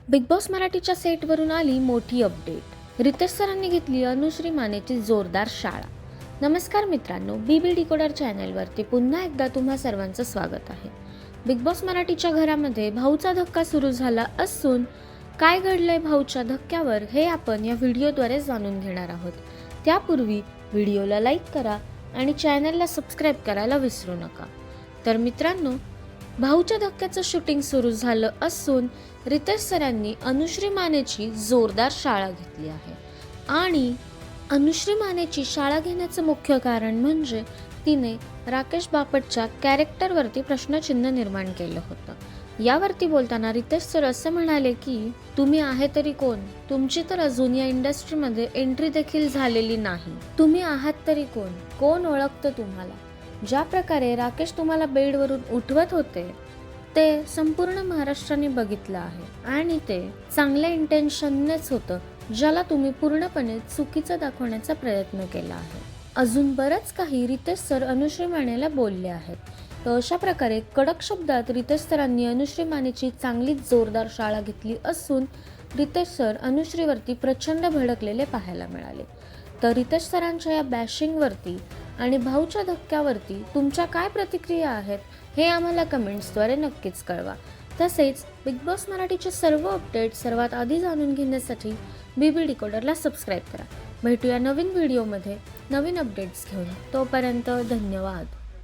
Big boss मराठीच्या सेटवरून आली मोठी अपडेट. रितेश सरांनी घेतली अनुश्री मानेची जोरदार शाळा. नमस्कार मित्रांनो, बीबी डिकोडर चॅनलवरती पुन्हा एकदा तुम्हा सर्वांचं स्वागत आहे. बिग बॉस मराठीच्या घरामध्ये भाऊचा धक्का सुरू झाला असून काय घडलंय भाऊच्या धक्क्यावर हे आपण या व्हिडिओद्वारे जाणून घेणार आहोत. त्यापूर्वी व्हिडिओला लाईक करा आणि चॅनलला सबस्क्राईब करायला विसरू नका. तर मित्रांनो, भाऊच्या धक्क्याचं शूटिंग सुरू झालं असून रितेश सरांनी अनुश्री मानेची जोरदार शाळा घेतली आहे. आणि अनुश्री मानेची शाळा घेण्याचं मुख्य कारण म्हणजे तिने राकेश बापटच्या कॅरेक्टरवरती प्रश्नचिन्ह निर्माण केलं होतं. यावरती बोलताना रितेश सर असं म्हणाले की तुम्ही आहे तरी कोण, तुमची तर अजून या इंडस्ट्रीमध्ये एंट्री देखील झालेली नाही. तुम्ही आहात तरी कोण, कोण ओळखतं तुम्हाला. ज्या प्रकारे राकेश तुम्हाला बेडवरून उठवत होते ते संपूर्ण महाराष्ट्राने बघितलं आहे आणि ते चांगल्या इंटेन्शननेच होतं, ज्याला तुम्ही पूर्णपणे चुकीचं दाखवण्याचा प्रयत्न केला आहे. अजून बरंच काही रितेश सर अनुश्री मानेला बोलले आहेत. तर अशा प्रकारे कडक शब्दात रितेश सरांनी अनुश्री मानेची चांगली जोरदार शाळा घेतली असून रितेश सर अनुश्रीवरती प्रचंड भडकलेले पाहायला मिळाले. तर रितेश सरांच्या या बॅशिंगवरती आणि भाऊच्या धक्क्यावरती तुमच्या काय प्रतिक्रिया आहेत हे आम्हाला कमेंट्सद्वारे नक्कीच कळवा. तसेच बिग बॉस मराठीचे सर्व अपडेट सर्वात आधी जाणून घेण्यासाठी बीबी डिकोडरला सबस्क्राईब करा. भेटूया नवीन व्हिडिओमध्ये नवीन अपडेट्स घेऊन. तोपर्यंत धन्यवाद.